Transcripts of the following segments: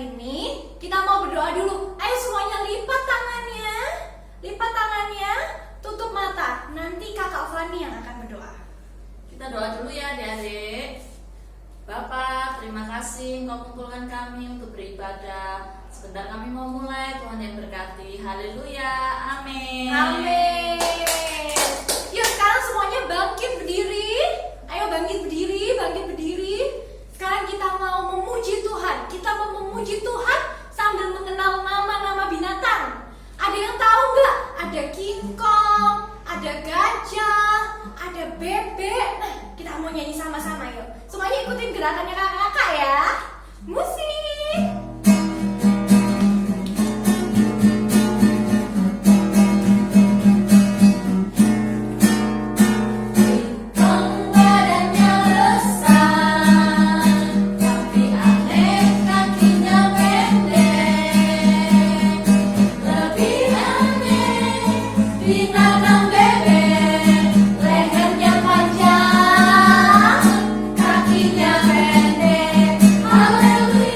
ini kita mau berdoa dulu. Ayo semuanya lipat tangannya. Lipat tangannya, tutup mata. Nanti Kakak Fani yang akan berdoa. Kita doa dulu ya adik-adik. Bapak, terima kasih Engkau kumpulkan kami untuk beribadah. Sebentar kami mau mulai, Tuhan yang berkati. Haleluya, amin. Amin. Yuk sekarang semuanya bangkit berdiri. Ayo bangkit berdiri, bangkit berdiri. Sekarang kita mau memuji Tuhan. Kita mau memuji Tuhan sambil mengenal nama-nama binatang. Ada yang tahu nggak? Ada kingkong, ada gajah, ada bebek. Nah, kita mau nyanyi sama-sama yuk. Semuanya ikutin gerakannya kakak-kakak ya. Musik. Hallelujah.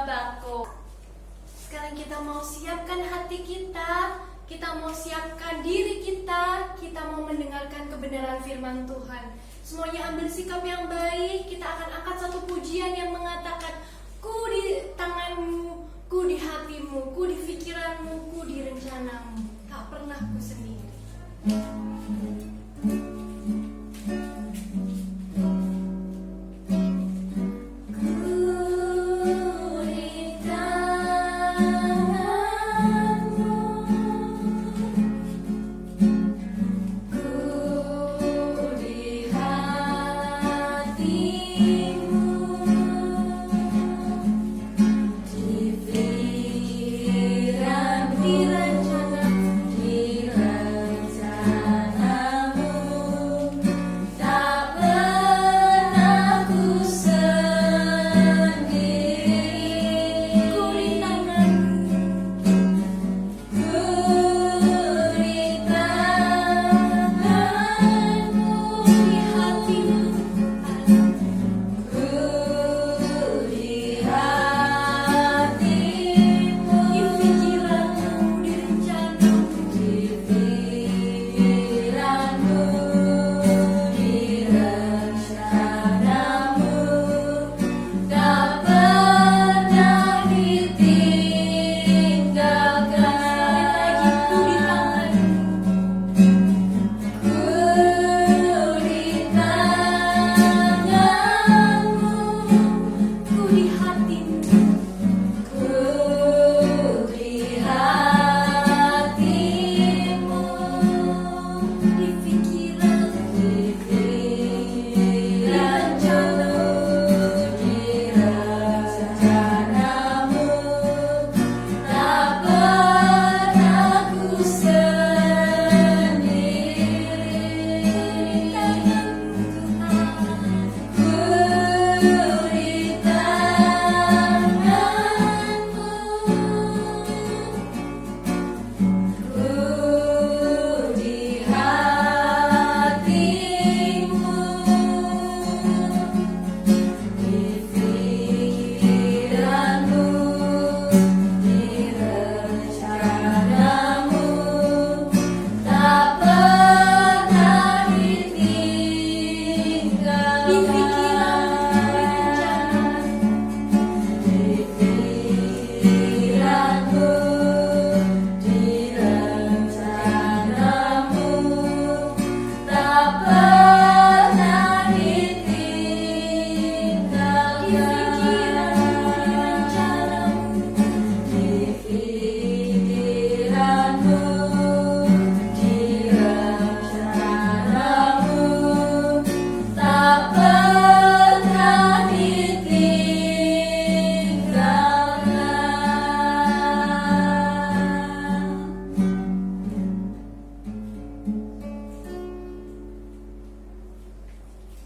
takut. Sekarang kita mau siapkan hati kita mau siapkan diri kita mau mendengarkan kebenaran firman Tuhan. Semuanya ambil sikap yang baik. Kita akan angkat satu pujian yang mengatakan, ku di tanganmu, ku di hatimu, ku di pikiranmu, ku di rencanamu, tak pernah ku sendiri.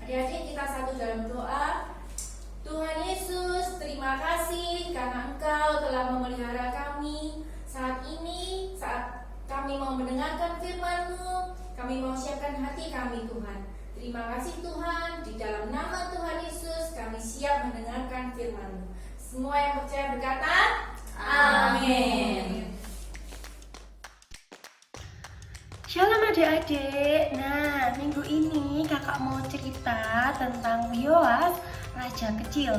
Adik-adik, kita satu dalam doa. Tuhan Yesus, terima kasih karena Engkau telah memelihara kami saat ini, saat kami mau mendengarkan firman-Mu, kami mau siapkan hati kami, Tuhan. Terima kasih Tuhan, di dalam nama Tuhan Yesus kami siap mendengarkan firman-Mu. Semua yang percaya berkata, amin. Shalom adik-adik. Nah, minggu ini kakak mau cerita tentang Yoas, raja kecil.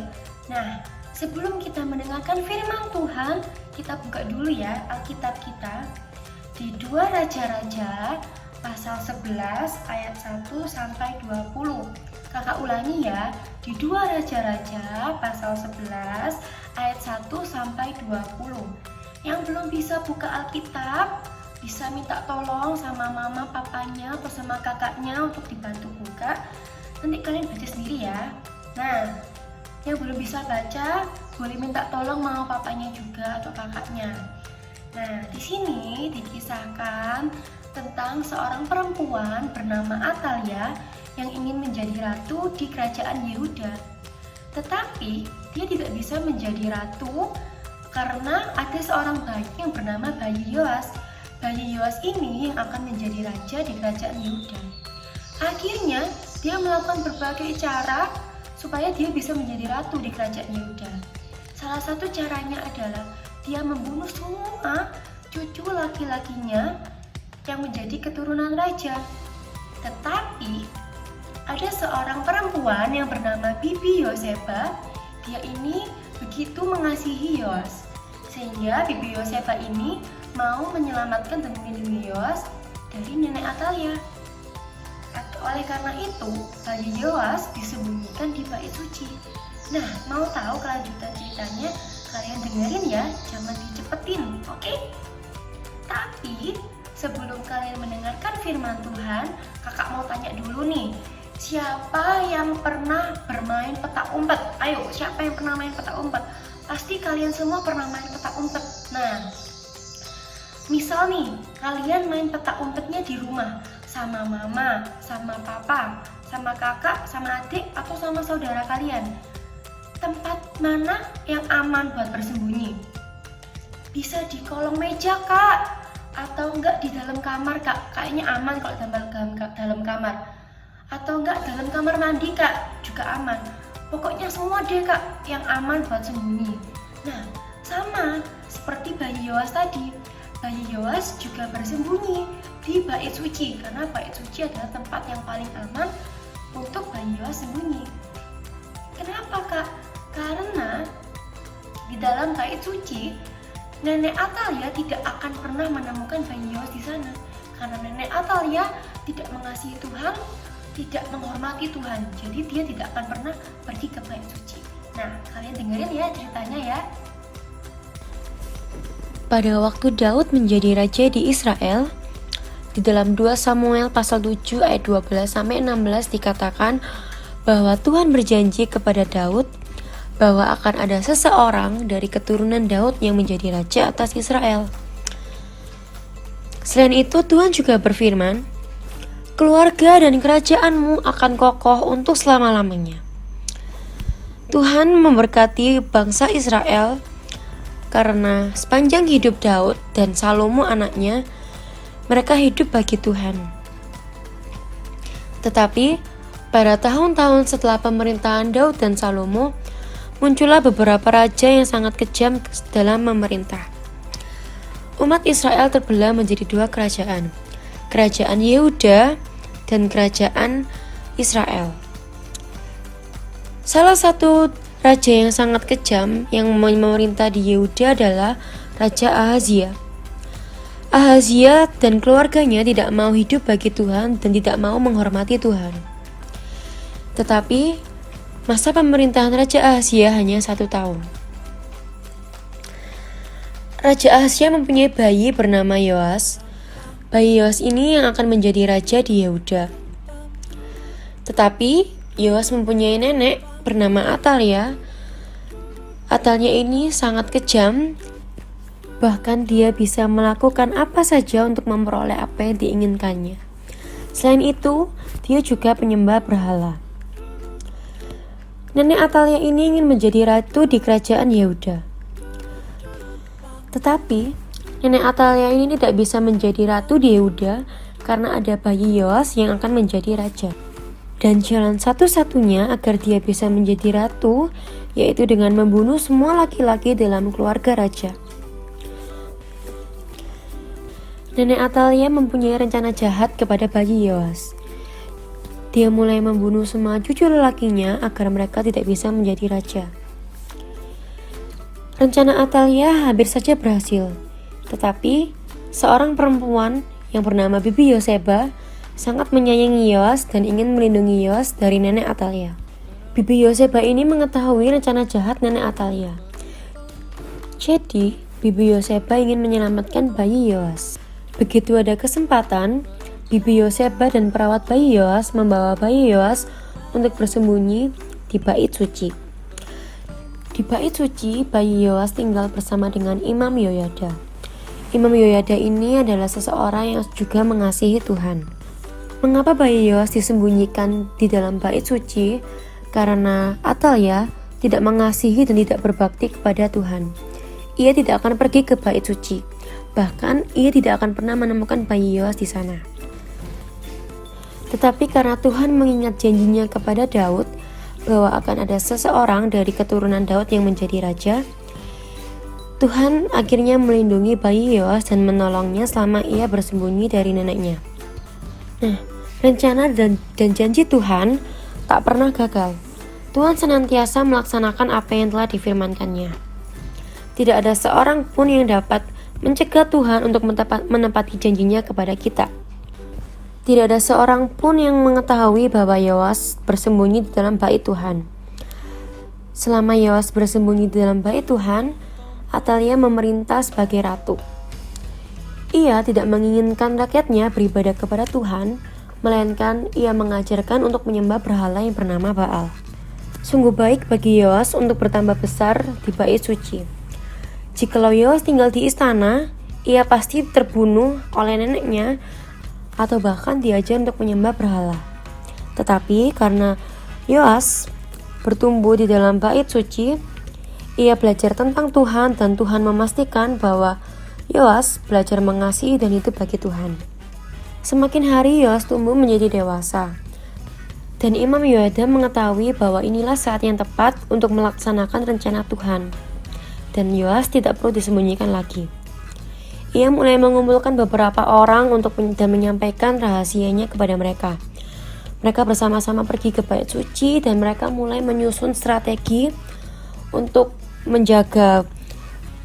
Nah, sebelum kita mendengarkan firman Tuhan, kita buka dulu ya Alkitab kita di 2 Raja-Raja pasal 11 ayat 1 sampai 20. Kakak ulangi ya, di 2 Raja-Raja pasal 11 ayat 1 sampai 20. Yang belum bisa buka Alkitab, bisa minta tolong sama mama, papanya, atau sama kakaknya untuk dibantu buka. Nanti kalian baca sendiri ya. Nah, yang belum bisa baca, boleh minta tolong mama, papanya juga atau kakaknya. Nah, di sini dikisahkan tentang seorang perempuan bernama Atalia yang ingin menjadi ratu di kerajaan Yehuda. Tetapi dia tidak bisa menjadi ratu karena ada seorang bayi yang bernama bayi Yoas. Bayi Yoas ini yang akan menjadi raja di kerajaan Yehuda. Akhirnya dia melakukan berbagai cara supaya dia bisa menjadi ratu di kerajaan Yehuda. Salah salah satu caranya adalah dia membunuh semua cucu laki-lakinya yang menjadi keturunan raja. Tetapi ada seorang perempuan yang bernama Bibi Yoseba. Dia ini begitu mengasihi Yoas, sehingga Bibi Yoseba ini mau menyelamatkan dan melindungi Yoas dari nenek Atalia. Oleh karena itu, bayi Yoas disembunyikan di bait suci. Nah, mau tahu kelanjutan ceritanya? Kalian dengerin ya, jangan dicepetin, oke? Tapi sebelum kalian mendengarkan firman Tuhan, kakak mau tanya dulu nih, siapa yang pernah bermain petak umpet? Ayo, siapa yang pernah main petak umpet? Pasti kalian semua pernah main petak umpet. Nah, misal nih, kalian main petak umpetnya di rumah sama mama, sama papa, sama kakak, sama adik, atau sama saudara kalian. Tempat mana yang aman buat bersembunyi? Bisa di kolong meja, Kak, atau enggak di dalam kamar, Kak. Kayaknya aman kalau dalam kamar. Atau enggak dalam kamar mandi, Kak, juga aman. Pokoknya semua deh, Kak, yang aman buat sembunyi. Nah, sama seperti bayi Yoas tadi. Bayi Yoas juga bersembunyi di bait suci, karena bait suci adalah tempat yang paling aman untuk bayi Yoas sembunyi. Kenapa, Kak? Karena di dalam bait suci, nenek Atalia tidak akan pernah menemukan bayi Yoas di sana, karena nenek Atalia tidak mengasihi Tuhan, tidak menghormati Tuhan, jadi dia tidak akan pernah pergi ke bait suci. Nah, kalian dengerin ya ceritanya ya. Pada waktu Daud menjadi raja di Israel, di dalam 2 Samuel pasal 7 ayat 12 sampai 16 dikatakan bahwa Tuhan berjanji kepada Daud bahwa akan ada seseorang dari keturunan Daud yang menjadi raja atas Israel. Selain itu, Tuhan juga berfirman, keluarga dan kerajaanmu akan kokoh untuk selama-lamanya. Tuhan memberkati bangsa Israel karena sepanjang hidup Daud dan Salomo anaknya, mereka hidup bagi Tuhan. Tetapi pada tahun-tahun setelah pemerintahan Daud dan Salomo, muncullah beberapa raja yang sangat kejam dalam memerintah. Umat Israel terbelah menjadi 2 kerajaan, kerajaan Yehuda dan kerajaan Israel. Salah satu raja yang sangat kejam yang memerintah di Yehuda adalah Raja Ahazia. Ahazia dan keluarganya tidak mau hidup bagi Tuhan dan tidak mau menghormati Tuhan. Tetapi masa pemerintahan Raja Ahazia hanya 1 tahun. Raja Ahazia mempunyai bayi bernama Yoas. Bayi Yoas ini yang akan menjadi raja di Yehuda. Tetapi Yoas mempunyai nenek bernama Atalia. Atalia ini sangat kejam, bahkan dia bisa melakukan apa saja untuk memperoleh apa yang diinginkannya. Selain itu, dia juga penyembah berhala. Nenek Atalia ini ingin menjadi ratu di kerajaan Yehuda. Tetapi, nenek Atalia ini tidak bisa menjadi ratu di Yehuda karena ada bayi Yoas yang akan menjadi raja. Dan jalan satu-satunya agar dia bisa menjadi ratu yaitu dengan membunuh semua laki-laki dalam keluarga raja. Nenek Atalia mempunyai rencana jahat kepada bayi Yoas. Dia mulai membunuh semua cucu lelakinya agar mereka tidak bisa menjadi raja. Rencana Atalia hampir saja berhasil, tetapi seorang perempuan yang bernama Bibi Yoseba sangat menyayangi Yoas dan ingin melindungi Yoas dari nenek Atalia. Bibi Yoseba ini mengetahui rencana jahat nenek Atalia. Jadi, Bibi Yoseba ingin menyelamatkan bayi Yoas. Begitu ada kesempatan, Bibi Yoseba dan perawat bayi Yoas membawa bayi Yoas untuk bersembunyi di bait suci. Di bait suci, bayi Yoas tinggal bersama dengan Imam Yoyada. Imam Yoyada ini adalah seseorang yang juga mengasihi Tuhan. Mengapa bayi Yoas disembunyikan di dalam bait suci? Karena Atalia tidak mengasihi dan tidak berbakti kepada Tuhan. Ia tidak akan pergi ke bait suci. Bahkan ia tidak akan pernah menemukan bayi Yoas di sana. Tetapi karena Tuhan mengingat janjinya kepada Daud bahwa akan ada seseorang dari keturunan Daud yang menjadi raja, Tuhan akhirnya melindungi bayi Yoas dan menolongnya selama ia bersembunyi dari neneknya. Nah, rencana dan janji Tuhan tak pernah gagal. Tuhan senantiasa melaksanakan apa yang telah difirmankannya. Tidak ada seorang pun yang dapat mencegah Tuhan untuk menepati janjinya kepada kita. Tidak ada seorang pun yang mengetahui bahwa Yoas bersembunyi di dalam bait Tuhan. Selama Yoas bersembunyi di dalam bait Tuhan, Atalia memerintah sebagai ratu. Ia tidak menginginkan rakyatnya beribadah kepada Tuhan, melainkan ia mengajarkan untuk menyembah berhala yang bernama Baal. Sungguh baik bagi Yoas untuk bertambah besar di bait suci. Jikalau Yoas tinggal di istana, ia pasti terbunuh oleh neneknya atau bahkan diajar untuk menyembah berhala. Tetapi karena Yoas bertumbuh di dalam bait suci, ia belajar tentang Tuhan dan Tuhan memastikan bahwa Yoas belajar mengasihi dan hidup bagi Tuhan. Semakin hari Yoas tumbuh menjadi dewasa. Dan Imam Yoyada mengetahui bahwa inilah saat yang tepat untuk melaksanakan rencana Tuhan. Dan Yoas tidak perlu disembunyikan lagi. Ia mulai mengumpulkan beberapa orang dan menyampaikan rahasianya kepada mereka. Mereka bersama-sama pergi ke bait suci dan mereka mulai menyusun strategi untuk menjaga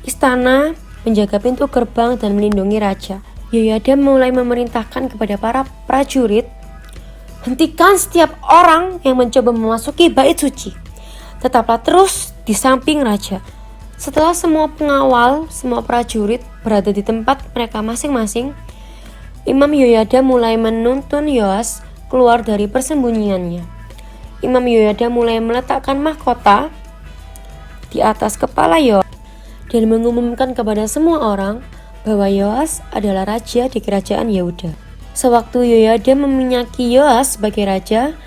istana, menjaga pintu gerbang, dan melindungi raja. Yoyada mulai memerintahkan kepada para prajurit, hentikan setiap orang yang mencoba memasuki bait suci. Tetaplah terus di samping raja. Setelah semua pengawal, semua prajurit berada di tempat mereka masing-masing, Imam Yoyada mulai menuntun Yoas keluar dari persembunyiannya. Imam Yoyada mulai meletakkan mahkota di atas kepala Yoas dan mengumumkan kepada semua orang bahwa Yoas adalah raja di kerajaan Yehuda. Sewaktu Yoyada meminyaki Yoas sebagai raja,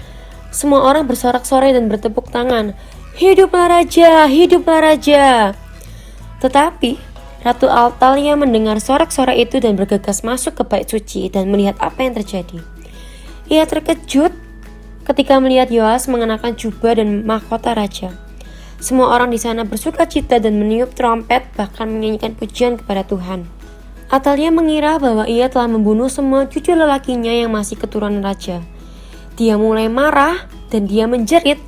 semua orang bersorak-sorai dan bertepuk tangan, "Hiduplah raja, hiduplah raja!" Tetapi Ratu Atalia mendengar sorak-sorai itu dan bergegas masuk ke bait suci dan melihat apa yang terjadi. Ia terkejut ketika melihat Yoas mengenakan jubah dan mahkota raja. Semua orang di sana bersuka cita dan meniup trompet, bahkan menyanyikan pujian kepada Tuhan. Atalia mengira bahwa ia telah membunuh semua cucu lelakinya yang masih keturunan raja. Dia mulai marah dan dia menjerit,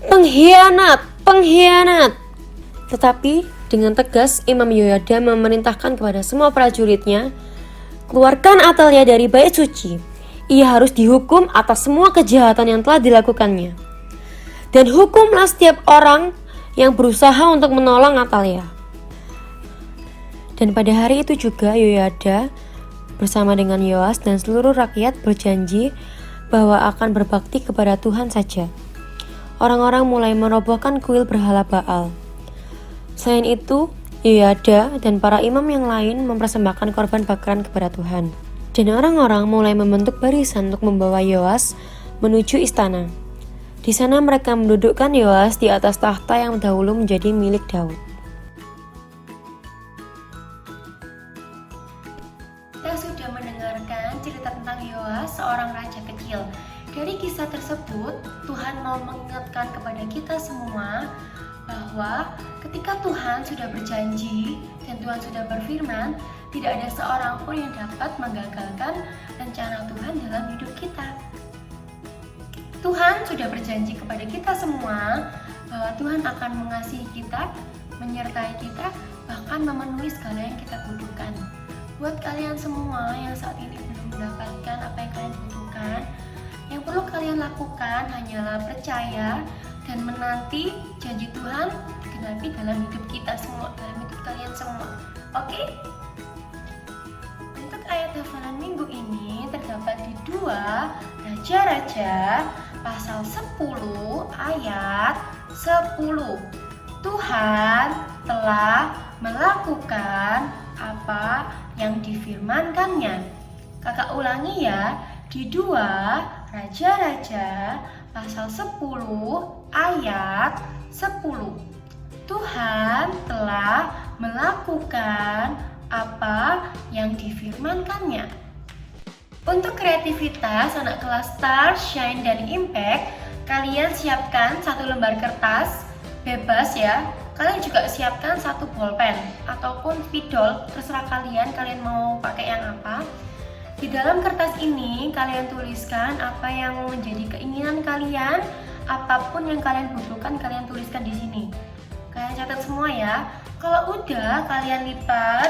"Pengkhianat, pengkhianat!" Tetapi dengan tegas Imam Yoyada memerintahkan kepada semua prajuritnya, "Keluarkan Atalia dari bait suci. Ia harus dihukum atas semua kejahatan yang telah dilakukannya. Dan hukumlah setiap orang yang berusaha untuk menolong Atalia." Dan pada hari itu juga Yoyada bersama dengan Yoas dan seluruh rakyat berjanji bahwa akan berbakti kepada Tuhan saja. Orang-orang mulai merobohkan kuil berhala Baal. Selain itu, Yoyada dan para imam yang lain mempersembahkan korban bakaran kepada Tuhan. Dan orang-orang mulai membentuk barisan untuk membawa Yoas menuju istana. Di sana mereka mendudukkan Yoas di atas tahta yang dahulu menjadi milik Daud. Kita sudah mendengarkan cerita tentang Yoas, seorang raja kecil. Dari kisah tersebut, Tuhan mau mengingatkan kepada kita semua bahwa ketika Tuhan sudah berjanji dan Tuhan sudah berfirman, tidak ada seorang pun yang dapat menggagalkan rencana Tuhan dalam hidup kita. Tuhan sudah berjanji kepada kita semua bahwa Tuhan akan mengasihi kita, menyertai kita, bahkan memenuhi segala yang kita butuhkan. Buat kalian semua yang saat ini belum mendapatkan apa yang kalian butuhkan, yang perlu kalian lakukan hanyalah percaya dan menanti janji Tuhan digenapi dalam hidup kita semua, dalam hidup kalian semua. Oke? Untuk ayat hafalan minggu ini terdapat di 2 Raja-Raja pasal 10 ayat 10. Tuhan telah melakukan apa yang difirmankannya. Kakak ulangi ya, di 2 Raja-Raja pasal 10 ayat 10. Tuhan telah melakukan apa yang difirmankannya. Untuk kreativitas anak kelas Star, Shine, dan Impact, kalian siapkan 1 lembar kertas bebas ya. kalian juga siapkan satu bolpen ataupun spidol, terserah kalian mau pakai yang apa. Di dalam kertas ini kalian tuliskan apa yang menjadi keinginan kalian, apapun yang kalian butuhkan kalian tuliskan di sini. Kalian catat semua ya. Kalau udah kalian lipat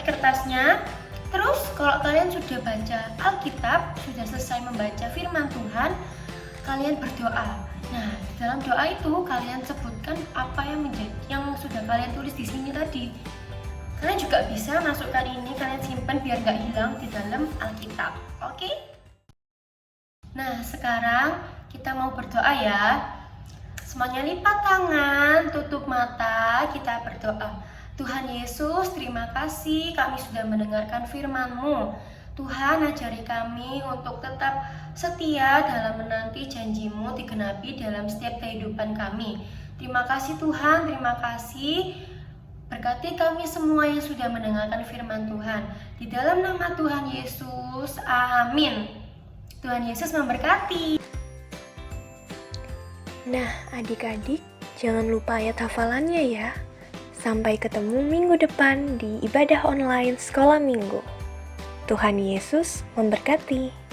kertasnya. Terus kalau kalian sudah baca Alkitab, sudah selesai membaca firman Tuhan, kalian berdoa. Nah, di dalam doa itu kalian sebutkan apa yang sudah kalian tulis di sini tadi. Kalian juga bisa masukkan ini, kalian simpan biar nggak hilang di dalam Alkitab. Oke? Nah, sekarang kita mau berdoa ya. Semuanya lipat tangan, tutup mata, kita berdoa. Tuhan Yesus, terima kasih kami sudah mendengarkan firman-Mu. Tuhan, ajari kami untuk tetap setia dalam menanti janji-Mu digenapi dalam setiap kehidupan kami. Terima kasih Tuhan, terima kasih. Berkati kami semua yang sudah mendengarkan firman Tuhan. Di dalam nama Tuhan Yesus, amin. Tuhan Yesus memberkati. Nah, adik-adik, jangan lupa ayat hafalannya ya. Sampai ketemu minggu depan di ibadah online Sekolah Minggu. Tuhan Yesus memberkati.